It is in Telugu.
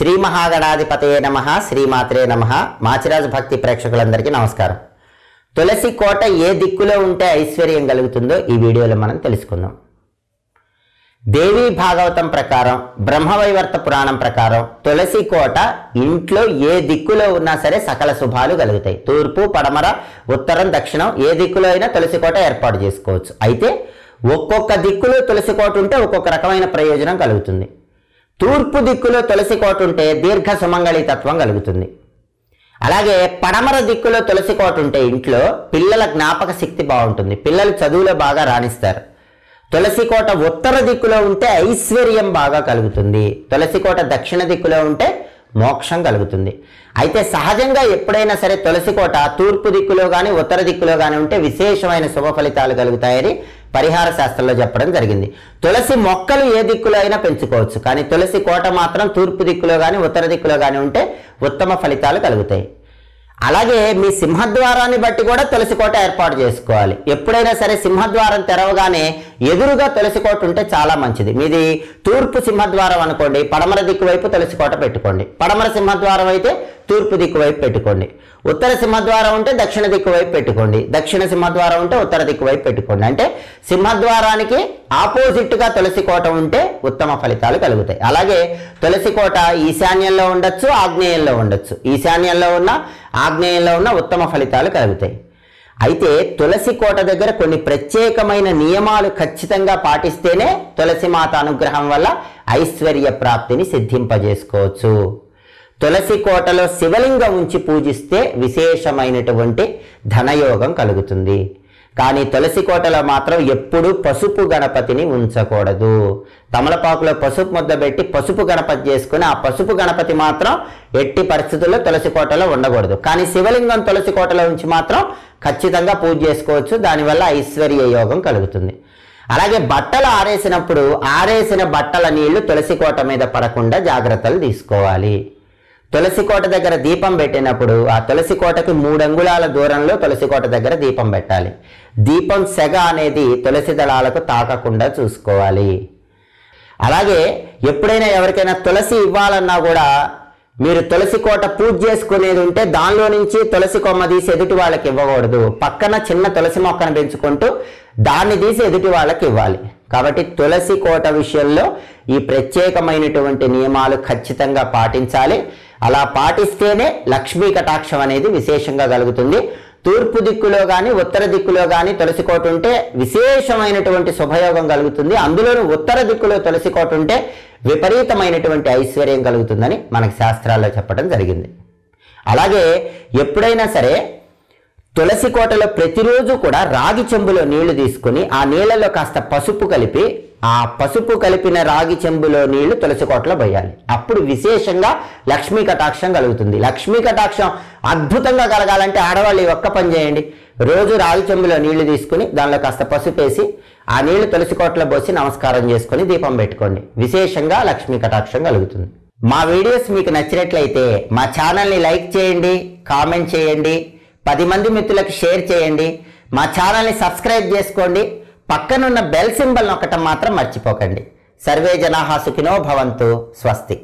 శ్రీ మహాగణాధిపతయే నమః, శ్రీమాత్రే నమః. మాచిరాజు భక్తి ప్రేక్షకులందరికీ నమస్కారం. తులసి కోట ఏ దిక్కులో ఉంటే ఐశ్వర్యం కలుగుతుందో ఈ వీడియోలో మనం తెలుసుకుందాం. దేవీ భాగవతం ప్రకారం, బ్రహ్మవైవర్త పురాణం ప్రకారం తులసి కోట ఇంట్లో ఏ దిక్కులో ఉన్నా సరే సకల శుభాలు కలుగుతాయి. తూర్పు, పడమర, ఉత్తరం, దక్షిణం ఏ దిక్కులో అయినా తులసి కోట ఏర్పాటు చేసుకోవచ్చు. అయితే ఒక్కొక్క దిక్కులో తులసి కోట ఉంటే ఒక్కొక్క రకమైన ప్రయోజనం కలుగుతుంది. తూర్పు దిక్కులో తులసి కోట ఉంటే దీర్ఘ సుమంగళితత్వం కలుగుతుంది. అలాగే పడమర దిక్కులో తులసి కోట ఉంటే ఇంట్లో పిల్లల జ్ఞాపక శక్తి బాగుంటుంది, పిల్లలు చదువులో బాగా రాణిస్తారు. తులసి కోట ఉత్తర దిక్కులో ఉంటే ఐశ్వర్యం బాగా కలుగుతుంది. తులసి కోట దక్షిణ దిక్కులో ఉంటే మోక్షం కలుగుతుంది. అయితే సహజంగా ఎప్పుడైనా సరే తులసి కోట తూర్పు దిక్కులో కానీ ఉత్తర దిక్కులో కానీ ఉంటే విశేషమైన శుభ ఫలితాలు కలుగుతాయని పరిహార శాస్త్రంలో చెప్పడం జరిగింది. తులసి మొక్కలు ఏ దిక్కులో అయినా పెంచుకోవచ్చు, కానీ తులసి కోట మాత్రం తూర్పు దిక్కులో కానీ ఉత్తర దిక్కులో కానీ ఉంటే ఉత్తమ ఫలితాలు కలుగుతాయి. అలాగే మీ సింహద్వారాన్ని బట్టి కూడా తులసి కోట ఏర్పాటు చేసుకోవాలి. ఎప్పుడైనా సరే సింహద్వారం తెరవగానే ఎదురుగా తులసి కోట ఉంటే చాలా మంచిది. మీది తూర్పు సింహద్వారం అనుకోండి, పడమర దిక్కు వైపు తులసి కోట పెట్టుకోండి. పడమర సింహద్వారం అయితే తూర్పు దిక్కు వైపు పెట్టుకోండి. ఉత్తర సింహద్వారం ఉంటే దక్షిణ దిక్కు వైపు పెట్టుకోండి. దక్షిణ సింహద్వారం ఉంటే ఉత్తర దిక్కు వైపు పెట్టుకోండి. అంటే సింహద్వారానికి ఆపోజిట్గా తులసి కోట ఉంటే ఉత్తమ ఫలితాలు కలుగుతాయి. అలాగే తులసి కోట ఈశాన్యంలో ఉండొచ్చు, ఆగ్నేయంలో ఉండొచ్చు. ఈశాన్యంలో ఉన్న, ఆగ్నేయంలో ఉన్న ఉత్తమ ఫలితాలు కలుగుతాయి. అయితే తులసి కోట దగ్గర కొన్ని ప్రత్యేకమైన నియమాలు ఖచ్చితంగా పాటిస్తేనే తులసి మాత అనుగ్రహం వల్ల ఐశ్వర్య ప్రాప్తిని సిద్ధింపజేసుకోవచ్చు. తులసి కోటలో శివలింగం ఉంచి పూజిస్తే విశేషమైనటువంటి ధనయోగం కలుగుతుంది. కానీ తులసి కోటలో మాత్రం ఎప్పుడూ పసుపు గణపతిని ఉంచకూడదు. తమలపాకులో పసుపు ముద్ద పెట్టి పసుపు గణపతి చేసుకుని ఆ పసుపు గణపతి మాత్రం ఎట్టి పరిస్థితుల్లో తులసి కోటలో ఉండకూడదు. కానీ శివలింగం తులసి కోటలో ఉంచి మాత్రం ఖచ్చితంగా పూజ చేసుకోవచ్చు. దానివల్ల ఐశ్వర్య యోగం కలుగుతుంది. అలాగే బట్టలు ఆరేసినప్పుడు ఆరేసిన బట్టల నీళ్లు తులసి కోట మీద పడకుండా జాగ్రత్తలు తీసుకోవాలి. తులసి కోట దగ్గర దీపం పెట్టినప్పుడు ఆ తులసి కోటకి 3 అంగుళాల దూరంలో తులసి కోట దగ్గర దీపం పెట్టాలి. దీపం సెగ అనేది తులసి దళాలకు తాకకుండా చూసుకోవాలి. అలాగే ఎప్పుడైనా ఎవరికైనా తులసి ఇవ్వాలన్నా కూడా మీరు తులసి కోట పూజ చేసుకునేది ఉంటే దానిలో నుంచి తులసి కొమ్మ తీసి ఎదుటి వాళ్ళకి ఇవ్వకూడదు. పక్కన చిన్న తులసి మొక్కను పెంచుకుంటూ దాన్ని తీసి ఎదుటి వాళ్ళకి ఇవ్వాలి. కాబట్టి తులసి కోట విషయంలో ఈ ప్రత్యేకమైనటువంటి నియమాలు ఖచ్చితంగా పాటించాలి. అలా పాటిస్తేనే లక్ష్మీ కటాక్షం అనేది విశేషంగా కలుగుతుంది. తూర్పు దిక్కులో కానీ ఉత్తర దిక్కులో కానీ తులసి కోట ఉంటే విశేషమైనటువంటి శుభయోగం కలుగుతుంది. అందులోనూ ఉత్తర దిక్కులో తులసి కోట ఉంటే విపరీతమైనటువంటి ఐశ్వర్యం కలుగుతుందని మనకి శాస్త్రాల్లో చెప్పడం జరిగింది. అలాగే ఎప్పుడైనా సరే తులసి కోటలో ప్రతిరోజు కూడా రాగి చెంబులో నీళ్లు తీసుకుని ఆ నీళ్లలో కాస్త పసుపు కలిపి ఆ పసుపు కలిపిన రాగి చెంబులో నీళ్లు తులసి కోటలో పోయాలి. అప్పుడు విశేషంగా లక్ష్మీ కటాక్షం కలుగుతుంది. లక్ష్మీ కటాక్షం అద్భుతంగా కలగాలంటే ఆడవాళ్ళు ఒక్క పని చేయండి. రోజు రాగి చెంబులో నీళ్లు తీసుకుని దానిలో కాస్త పసుపు వేసి ఆ నీళ్లు తులసి కోటలో పోసి నమస్కారం చేసుకుని దీపం పెట్టుకోండి. విశేషంగా లక్ష్మీ కటాక్షం కలుగుతుంది. మా వీడియోస్ మీకు నచ్చినట్లయితే మా ఛానల్ని లైక్ చేయండి, కామెంట్ చేయండి, 10 మంది మిత్రులకు షేర్ చేయండి. మా ఛానల్ని సబ్స్క్రైబ్ చేసుకోండి. పక్కనున్న బెల్ సింబల్ నొక్కటం మాత్రం మర్చిపోకండి. సర్వే జనాః సుఖినో భవంతు. స్వస్తి.